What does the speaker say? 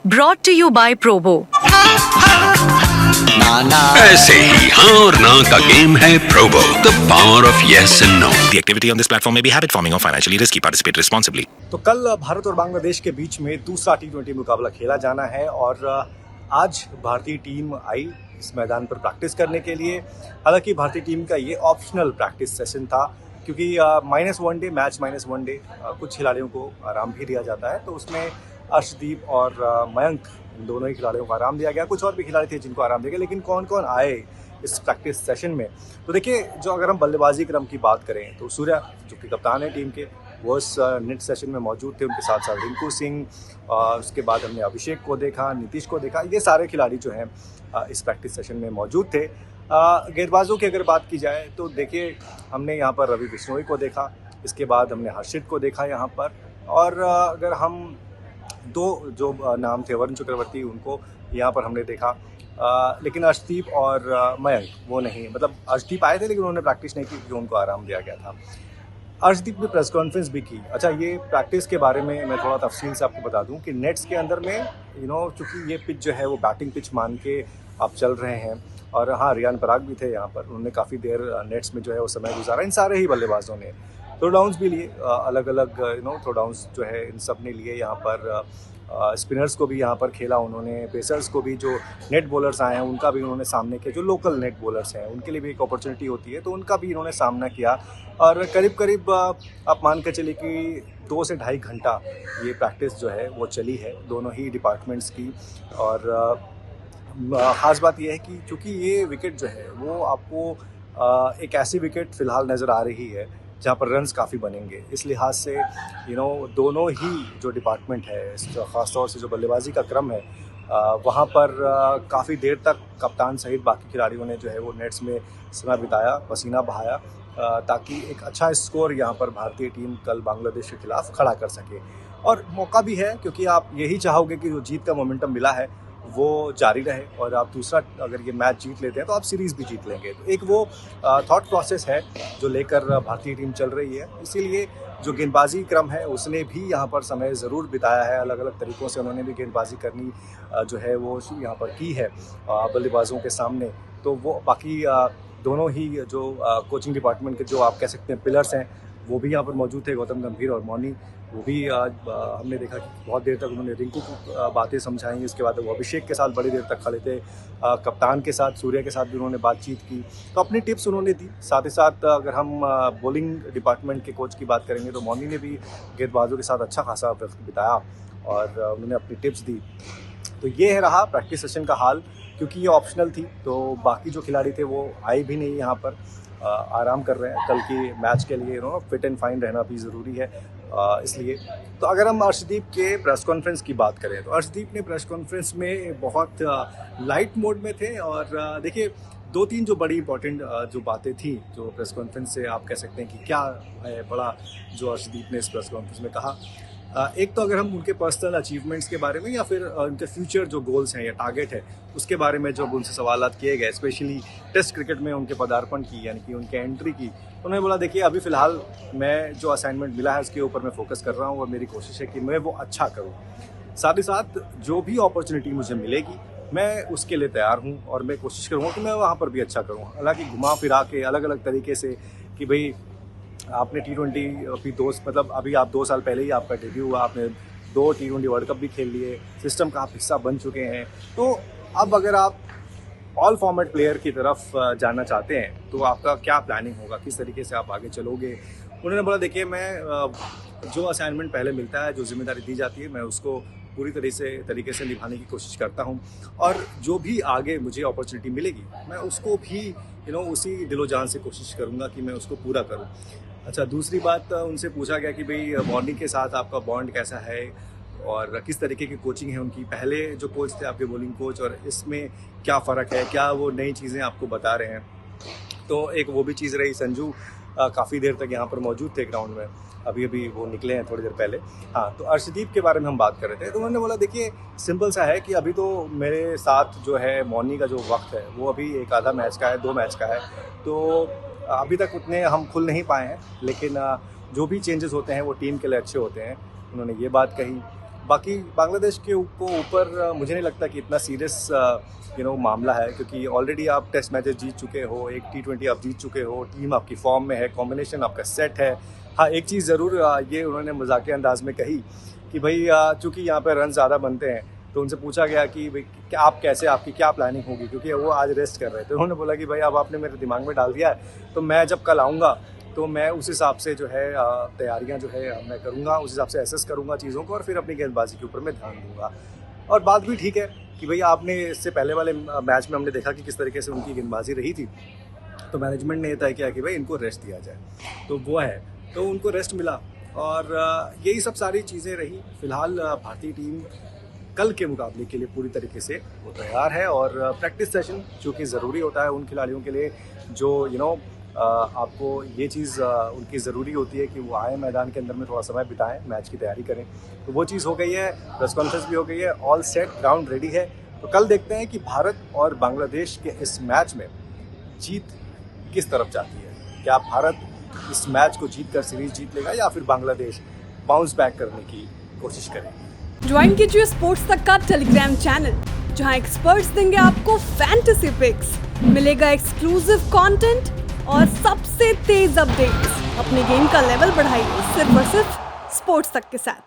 Brought to you by Probo. ऐसे ही हाँ और ना का गेम है Probo, the power of yes and no. The activity on this platform may be habit forming or financially risky. Participate responsibly. तो कल भारत और बांग्लादेश के बीच में दूसरा T20 मुकाबला खेला जाना है और आज भारतीय टीम आई इस मैदान पर प्रैक्टिस करने के लिए। हालांकि भारतीय टीम का ये ऑप्शनल प्रैक्टिस सेशन था क्योंकि -1 डे मैच -1 डे कुछ खिलाड़ियों को आराम भी दिया जाता है, तो उसमें अर्शदीप और मयंक दोनों ही खिलाड़ियों को आराम दिया गया। कुछ और भी खिलाड़ी थे जिनको आराम दिया गया, लेकिन कौन कौन आए इस प्रैक्टिस सेशन में, तो देखिए जो अगर हम बल्लेबाजी क्रम की बात करें तो सूर्या जो कि कप्तान है टीम के, वो इस नेट सेशन में मौजूद थे। उनके साथ साथ रिंकू सिंह, उसके बाद हमने अभिषेक को देखा, नीतीश को देखा, ये सारे खिलाड़ी जो हैं इस प्रैक्टिस सेशन में मौजूद थे। गेंदबाजों की अगर बात की जाए तो देखिए हमने यहाँ पर रवि बिश्नोई को देखा, इसके बाद हमने हर्षित को देखा यहाँ पर, और अगर हम दो जो नाम थे वरुण चक्रवर्ती, उनको यहाँ पर हमने देखा। लेकिन अर्शदीप और मयंक वो नहीं, मतलब अर्शदीप आए थे लेकिन उन्होंने प्रैक्टिस नहीं की क्योंकि उनको आराम दिया गया था। अर्शदीप ने प्रेस कॉन्फ्रेंस भी की। अच्छा, ये प्रैक्टिस के बारे में मैं थोड़ा तफसील से आपको बता दूं कि नेट्स के अंदर में चूँकि ये पिच जो है वो बैटिंग पिच मान के आप चल रहे हैं, और हाँ रियान पराग भी थे यहाँ पर, उन्होंने काफ़ी देर नेट्स में जो है वो समय गुजारा। इन सारे ही बल्लेबाजों ने थ्रो डाउन्स भी लिए, अलग अलग थ्रो डाउन्स जो है इन सब ने लिए यहाँ पर। स्पिनर्स को भी यहाँ पर खेला उन्होंने, पेसर्स को भी, जो नेट बॉलर्स आए हैं उनका भी उन्होंने सामने किया, जो लोकल नेट बॉलर्स हैं उनके लिए भी एक अपॉर्चुनिटी होती है तो उनका भी इन्होंने सामना किया। और करीब आप मान के चलिए कि 2 से ढाई घंटा ये प्रैक्टिस जो है वो चली है दोनों ही डिपार्टमेंट्स की। और ख़ास बात यह है कि चूँकि ये विकेट जो है वो आपको एक ऐसी विकेट फ़िलहाल नज़र आ रही है जहाँ पर रन्स काफ़ी बनेंगे, इस लिहाज से दोनों ही जो डिपार्टमेंट है, ख़ास तौर से जो बल्लेबाजी का क्रम है, वहाँ पर काफ़ी देर तक कप्तान सहित बाकी खिलाड़ियों ने जो है वो नेट्स में समय बिताया, पसीना बहाया, ताकि एक अच्छा स्कोर यहाँ पर भारतीय टीम कल बांग्लादेश के खिलाफ खड़ा कर सके। और मौका भी है क्योंकि आप यही चाहोगे कि जो जीत का मोमेंटम मिला है वो जारी रहे, और आप दूसरा अगर ये मैच जीत लेते हैं तो आप सीरीज़ भी जीत लेंगे। तो एक वो थॉट प्रोसेस है जो लेकर भारतीय टीम चल रही है, इसीलिए जो गेंदबाजी क्रम है उसने भी यहाँ पर समय ज़रूर बिताया है। अलग अलग तरीक़ों से उन्होंने भी गेंदबाजी करनी जो है वो यहाँ पर की है बल्लेबाजों के सामने। तो वो बाकी दोनों ही जो कोचिंग डिपार्टमेंट के जो आप कह सकते हैं पिलर्स हैं वो भी यहाँ पर मौजूद थे, गौतम गंभीर और मौनी। वो भी आज हमने देखा कि बहुत देर तक उन्होंने रिंकू को बातें समझाई, इसके बाद वो अभिषेक के साथ बड़ी देर तक खड़े थे, कप्तान के साथ सूर्या के साथ भी उन्होंने बातचीत की, तो अपनी टिप्स उन्होंने दी। साथ ही साथ अगर हम बॉलिंग डिपार्टमेंट के कोच की बात करेंगे तो मौनी ने भी गेंदबाजों के साथ अच्छा खासा वक्त बिताया और उन्होंने अपनी टिप्स दी। तो ये रहा प्रैक्टिस सेशन का हाल। क्योंकि ये ऑप्शनल थी तो बाकी जो खिलाड़ी थे वो आए भी नहीं यहाँ पर, आराम कर रहे हैं। कल की मैच के लिए फिट एंड फाइन रहना भी ज़रूरी है, इसलिए। तो अगर हम अर्शदीप के प्रेस कॉन्फ्रेंस की बात करें तो अर्शदीप ने प्रेस कॉन्फ्रेंस में बहुत लाइट मोड में थे, और देखिए 2-3 जो बड़ी इंपॉर्टेंट जो बातें थी जो प्रेस कॉन्फ्रेंस से आप कह सकते हैं कि क्या है बड़ा जो अर्शदीप ने इस प्रेस कॉन्फ्रेंस में कहा। एक तो अगर हम उनके पर्सनल अचीवमेंट्स के बारे में या फिर उनके फ्यूचर जो गोल्स हैं या टारगेट है उसके बारे में जब उनसे सवालात किए गए, स्पेशली टेस्ट क्रिकेट में उनके पदार्पण की यानी कि उनके एंट्री की, तो उन्होंने बोला देखिए अभी फ़िलहाल मैं जो असाइनमेंट मिला है उसके ऊपर मैं फोकस कर रहा हूँ और मेरी कोशिश है कि मैं वो अच्छा करूँ। साथ ही साथ जो भी अपॉर्चुनिटी मुझे मिलेगी मैं उसके लिए तैयार हूँ और मैं कोशिश करूँगा कि मैं वहाँ पर भी अच्छा करूँ। हालाँकि घुमा फिरा के अलग अलग तरीके से कि भाई आपने T20 अभी मतलब अभी आप 2 साल पहले ही आपका डेब्यू हुआ, आपने 2 T20 वर्ल्ड कप भी खेल लिए, सिस्टम का आप हिस्सा बन चुके हैं, तो अब अगर आप ऑल फॉर्मेट प्लेयर की तरफ जाना चाहते हैं तो आपका क्या प्लानिंग होगा, किस तरीके से आप आगे चलोगे। उन्होंने बोला देखिए मैं जो असाइनमेंट पहले मिलता है, जो जिम्मेदारी दी जाती है, मैं उसको पूरी तरीके से निभाने की कोशिश करता हूँ, और जो भी आगे मुझे अपॉर्चुनिटी मिलेगी मैं उसको भी उसी दिलो जान से कोशिश करूँगा कि मैं उसको पूरा करूँ। अच्छा, दूसरी बात उनसे पूछा गया कि भाई बॉलिंग के साथ आपका बॉन्ड कैसा है और किस तरीके की कोचिंग है उनकी, पहले जो कोच थे आपके बॉलिंग कोच, और इसमें क्या फ़र्क है, क्या वो नई चीज़ें आपको बता रहे हैं। तो एक वो भी चीज़ रही। संजू काफ़ी देर तक यहाँ पर मौजूद थे ग्राउंड में, अभी वो निकले हैं थोड़ी देर पहले। हाँ, तो अर्शदीप के बारे में हम बात कर रहे थे तो उन्होंने बोला देखिए सिंपल सा है कि अभी तो मेरे साथ जो है मौनी का जो वक्त है वो अभी एक आधा मैच का है, 2 मैच का है, तो अभी तक उतने हम खुल नहीं पाए हैं, लेकिन जो भी चेंजेस होते हैं वो टीम के लिए अच्छे होते हैं, उन्होंने ये बात कही। बाकी बांग्लादेश के ऊपर मुझे नहीं लगता कि इतना सीरियस मामला है, क्योंकि ऑलरेडी आप टेस्ट मैचेस जीत चुके हो, एक T20 आप जीत चुके हो, टीम आपकी फॉर्म में है, कॉम्बिनेशन आपका सेट है। हाँ, एक चीज़ ज़रूर ये उन्होंने मजाकिया अंदाज में कही कि भाई चूँकि यहाँ पर रन ज़्यादा बनते हैं, तो उनसे पूछा गया कि भाई क्या आप कैसे, आपकी क्या प्लानिंग होगी, क्योंकि वो आज रेस्ट कर रहे थे। उन्होंने बोला कि भाई अब आपने मेरे दिमाग में डाल दिया है, तो मैं जब कल आऊँगा तो मैं उस हिसाब से जो है तैयारियाँ जो है मैं करूँगा, उस हिसाब से एसेस करूँगा चीज़ों को और फिर अपनी गेंदबाजी के ऊपर मैं ध्यान दूँगा। और बात भी ठीक है कि भाई आपने इससे पहले वाले मैच में हमने देखा कि किस तरीके से उनकी गेंदबाजी रही थी, तो मैनेजमेंट ने तय किया कि भाई इनको रेस्ट दिया जाए, तो वो है, तो उनको रेस्ट मिला और यही सब सारी चीज़ें रही। फिलहाल भारतीय टीम कल के मुकाबले के लिए पूरी तरीके से वो तैयार है और प्रैक्टिस सेशन चूँकि ज़रूरी होता है उन खिलाड़ियों के लिए जो आपको ये चीज़ उनकी ज़रूरी होती है कि वो आए मैदान के अंदर में थोड़ा समय बिताएं, मैच की तैयारी करें, तो वो चीज़ हो गई है। प्रेस कॉन्फ्रेंस भी हो गई है, ऑल सेट, ग्राउंड रेडी है। तो कल देखते हैं कि भारत और बांग्लादेश के इस मैच में जीत किस तरफ जाती है। क्या भारत इस मैच को जीत कर सीरीज जीत लेगा या फिर बांग्लादेश बाउंस बैक करने की कोशिश करेगी। ज्वाइन कीजिए स्पोर्ट्स तक का टेलीग्राम चैनल, जहां एक्सपर्ट्स देंगे आपको फैंटेसी पिक्स, मिलेगा एक्सक्लूसिव कंटेंट और सबसे तेज अपडेट्स। अपने गेम का लेवल बढ़ाइए सिर्फ और सिर्फ स्पोर्ट्स तक के साथ।